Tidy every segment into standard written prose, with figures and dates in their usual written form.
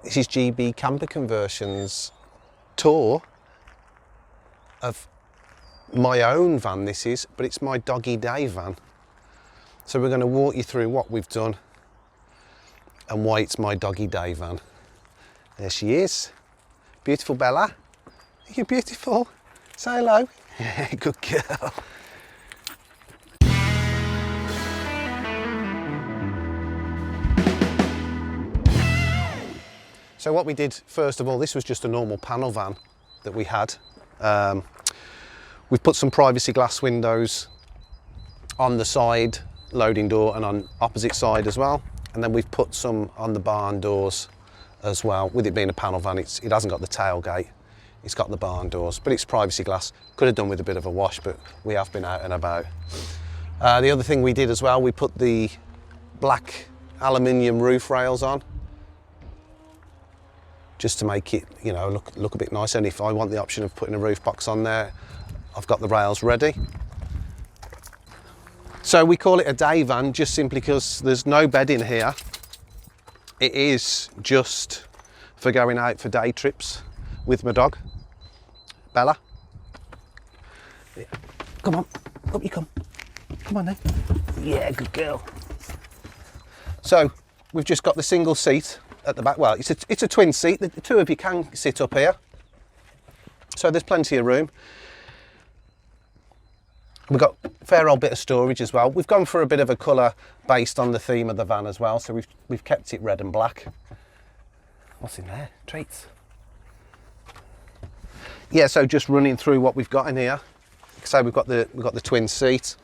This is GB Camper Conversions tour of my own van, this is, but it's my Doggy Day van. So we're going to walk you through what we've done and why it's my Doggy Day van. There she is. Beautiful Bella. You're beautiful. Say hello. Yeah, good girl. So what we did, first of all, this was just a normal panel van that we had. We've put some privacy glass windows on the side loading door and on opposite side as well. And then we've put some on the barn doors as well. With it being a panel van, it hasn't got the tailgate, it's got the barn doors, but it's privacy glass. Could have done with a bit of a wash, but we have been out and about. The other thing we did as well, we put the black aluminium roof rails on, just to make it, you know, look a bit nicer. And if I want the option of putting a roof box on there, I've got the rails ready. So we call it a day van just simply because there's no bed in here. It is just for going out for day trips with my dog, Bella. Yeah. Come on, up you come. Come on then. Yeah, good girl. So we've just got the single seat at the back. Well, it's a twin seat. The two of you can sit up here. So there's plenty of room. We've got a fair old bit of storage as well. We've gone for a bit of a colour based on the theme of the van as well. So we've kept it red and black. What's in there? Treats. Yeah, so just running through what we've got in here. So we've got the twin seat.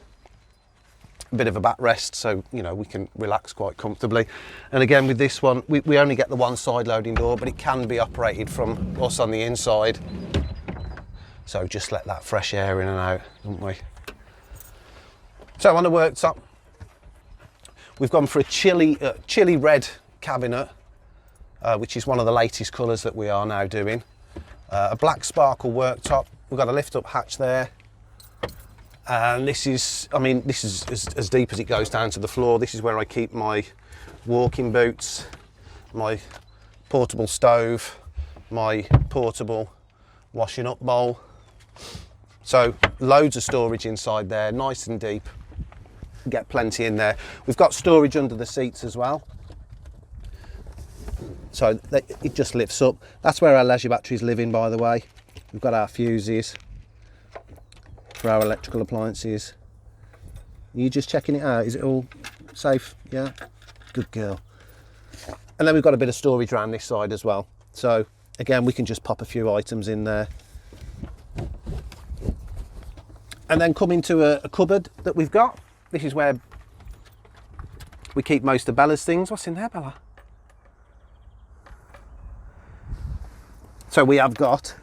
A bit of a backrest, so you know we can relax quite comfortably. And again with this one, we only get the one side loading door, but it can be operated from us on the inside. So just let that fresh air in and out, don't we? So on the worktop, we've gone for a chilly red cabinet, which is one of the latest colours that we are now doing. A black sparkle worktop. We've got a lift up hatch there. And this is as deep as it goes down to the floor. This is where I keep my walking boots, my portable stove, my portable washing up bowl. So loads of storage inside there, nice and deep. Get plenty in there. We've got storage under the seats as well. So it just lifts up. That's where our leisure batteries live in, by the way. We've got our fuses for our electrical appliances. Are you just checking it out? Is it all safe? Yeah, good girl. And then we've got a bit of storage around this side as well. So again, we can just pop a few items in there. And then come into a cupboard that we've got. This is where we keep most of Bella's things. What's in there, Bella? So we've got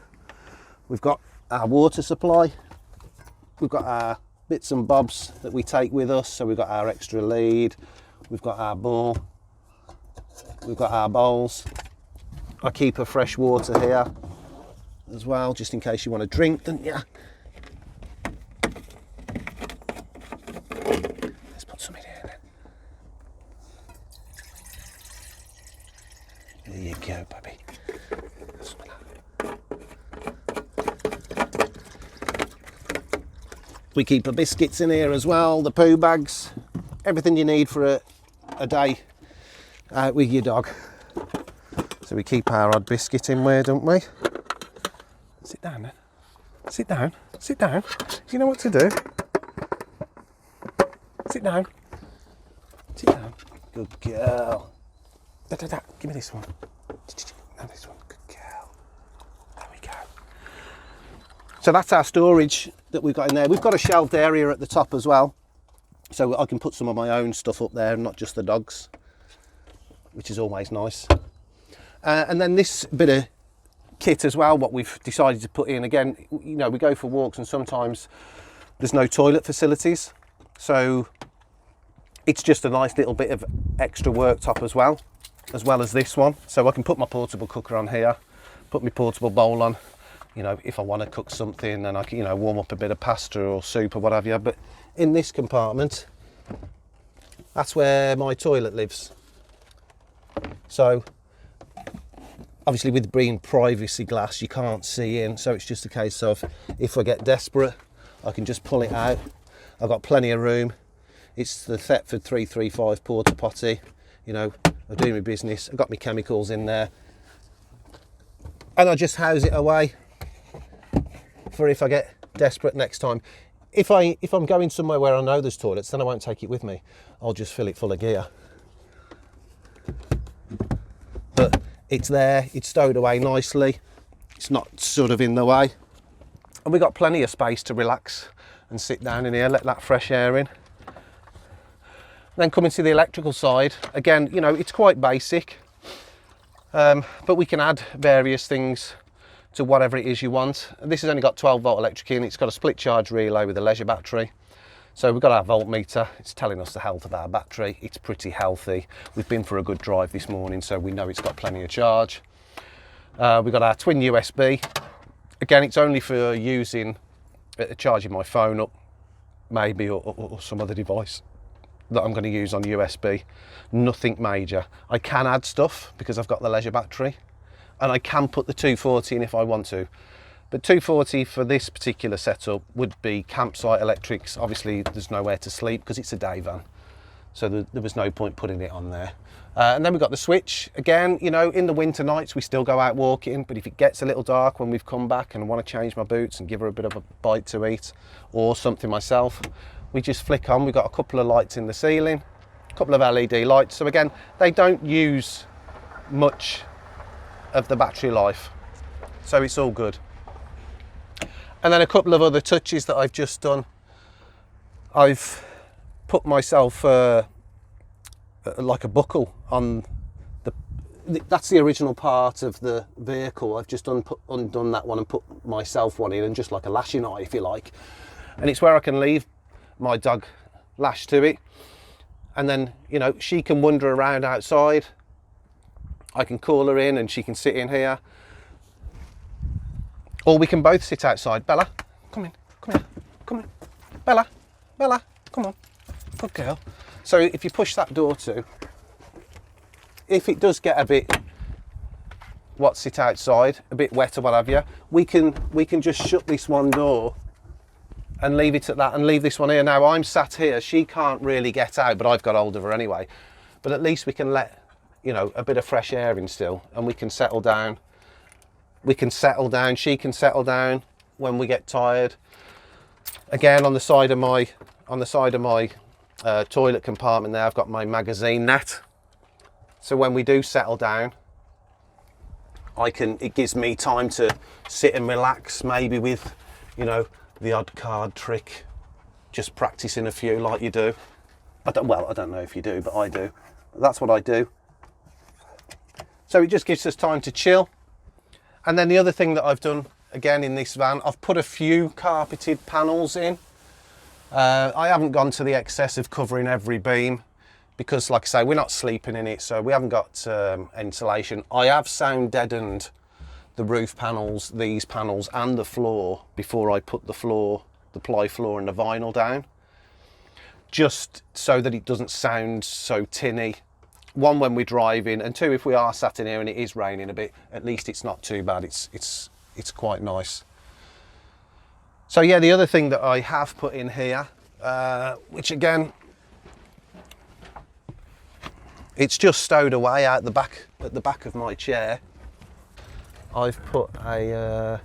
our water supply. We've got our bits and bobs that we take with us. So we've got our extra lead, we've got our ball, we've got our bowls. I keep a fresh water here as well, just in case you want to drink, don't you? Let's put some in here then. There you go, baby. We keep the biscuits in here as well, the poo bags, everything you need for a day out with your dog. So we keep our odd biscuit in there, don't we? Sit down then. Sit down. Sit down. You know what to do. Sit down. Sit down. Good girl. Give me this one. No, this one. Good girl. There we go. So that's our storage that we've got in there. We've got a shelved area at the top as well, so I can put some of my own stuff up there, not just the dogs, which is always nice. And then this bit of kit as well, what we've decided to put in. Again, you know, we go for walks and sometimes there's no toilet facilities, so it's just a nice little bit of extra worktop as well as this one. So I can put my portable cooker on here, put my portable bowl on, you know, if I want to cook something, and I can, you know, warm up a bit of pasta or soup or what have you. But in this compartment, that's where my toilet lives. So Obviously with being privacy glass, you can't see in, so it's just a case of if I get desperate, I can just pull it out. I've got plenty of room. It's the Thetford 335 porta potty. You know, I'm doing my business. I've got my chemicals in there, and I just house it away for if I get desperate next time. If I'm going somewhere where I know there's toilets, then I won't take it with me. I'll just fill it full of gear. But it's there, it's stowed away nicely. It's not sort of in the way. And we've got plenty of space to relax and sit down in here, let that fresh air in. Then coming to the electrical side, again, you know, it's quite basic, but we can add various things to whatever it is you want. This has only got 12 volt electric in. It's got a split charge relay with a leisure battery. So we've got our voltmeter. It's telling us the health of our battery. It's pretty healthy. We've been for a good drive this morning, so we know it's got plenty of charge. We've got our twin USB. Again, it's only for using, charging my phone up, maybe, or some other device that I'm going to use on USB. Nothing major. I can add stuff because I've got the leisure battery, and I can put the 240 in if I want to. But 240 for this particular setup would be campsite electrics. Obviously there's nowhere to sleep because it's a day van, so there was no point putting it on there. And then we've got the switch. Again, you know, in the winter nights we still go out walking, but if it gets a little dark when we've come back and I want to change my boots and give her a bit of a bite to eat or something myself, we just flick on. We've got a couple of lights in the ceiling, a couple of LED lights. So again, they don't use much of the battery life, so it's all good. And then a couple of other touches that I've just done. I've put myself like a buckle on that's the original part of the vehicle. I've just undone that one and put myself one in, and just like a lashing eye, if you like. And it's where I can leave my dog lashed to it, and then, you know, she can wander around outside. I can call her in and she can sit in here, or we can both sit outside. Bella, come in, come here, come in. Bella, Bella, come on, good girl. So if you push that door to, if it does get a bit, what's it outside, a bit wet or what have you, we can just shut this one door and leave it at that, and leave this one here. Now I'm sat here, she can't really get out, but I've got hold of her anyway. But at least we can let, you know, a bit of fresh air in still, and we can settle down. We can settle down, she can settle down when we get tired. Again, on the side of my toilet compartment there, I've got my magazine net. So when we do settle down, it gives me time to sit and relax, maybe with, you know, the odd card trick, just practicing a few like you do. I don't know if you do, but I do. That's what I do. So it just gives us time to chill. And then the other thing that I've done, again, in this van, I've put a few carpeted panels in. I haven't gone to the excess of covering every beam because, like I say, we're not sleeping in it, so we haven't got insulation. I have sound deadened the roof panels, these panels, and the floor before I put the ply floor and the vinyl down, just so that it doesn't sound so tinny. One, when we're driving, and two, if we are sat in here and it is raining a bit, at least it's not too bad. It's quite nice. So yeah, the other thing that I have put in here, which again, it's just stowed away out the back, at the back of my chair. I've put a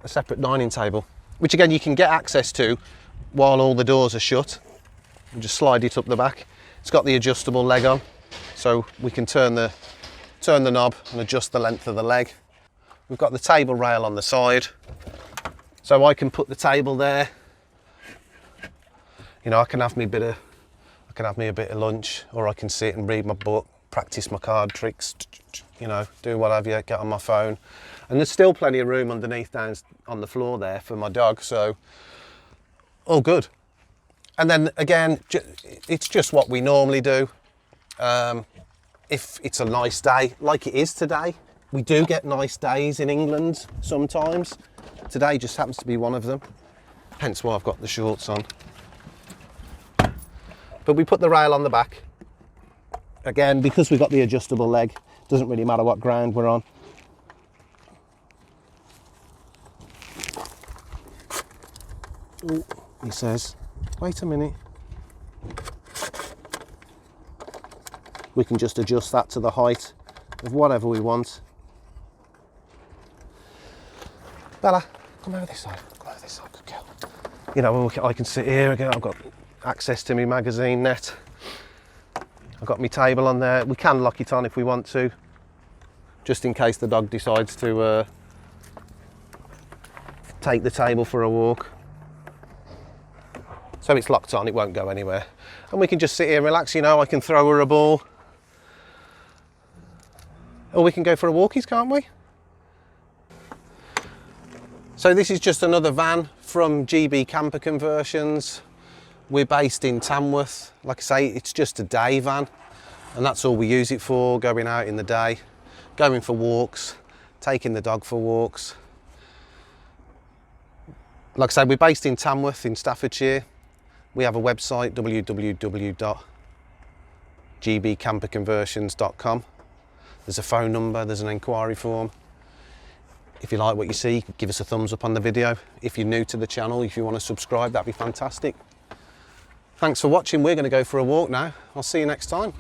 separate dining table, which again you can get access to while all the doors are shut. You just slide it up the back. It's got the adjustable leg on, so we can turn the knob and adjust the length of the leg. We've got the table rail on the side, so I can put the table there. You know, I can have me a bit of lunch, or I can sit and read my book, practice my card tricks, you know, do whatever, get on my phone. And there's still plenty of room underneath down on the floor there for my dog, so all good. And then again, it's just what we normally do. If it's a nice day, like it is today, we do get nice days in England sometimes. Today just happens to be one of them, hence why I've got the shorts on. But we put the rail on the back. Again, because we've got the adjustable leg, doesn't really matter what ground we're on. Oh, he says, wait a minute. We can just adjust that to the height of whatever we want. Bella, come over this side. Come over this side, good girl. You know, I can sit here again. I've got access to my magazine net. I've got my table on there. We can lock it on if we want to, just in case the dog decides to take the table for a walk. So it's locked on, it won't go anywhere. And we can just sit here and relax, you know. I can throw her a ball. Or we can go for a walkies, can't we? So this is just another van from GB Camper Conversions. We're based in Tamworth. Like I say, it's just a day van, and that's all we use it for, going out in the day, going for walks, taking the dog for walks. Like I say, we're based in Tamworth in Staffordshire. We have a website, www.gbcamperconversions.com. There's a phone number, there's an inquiry form. If you like what you see, give us a thumbs up on the video. If you're new to the channel, if you want to subscribe, that'd be fantastic. Thanks for watching. We're going to go for a walk now. I'll see you next time.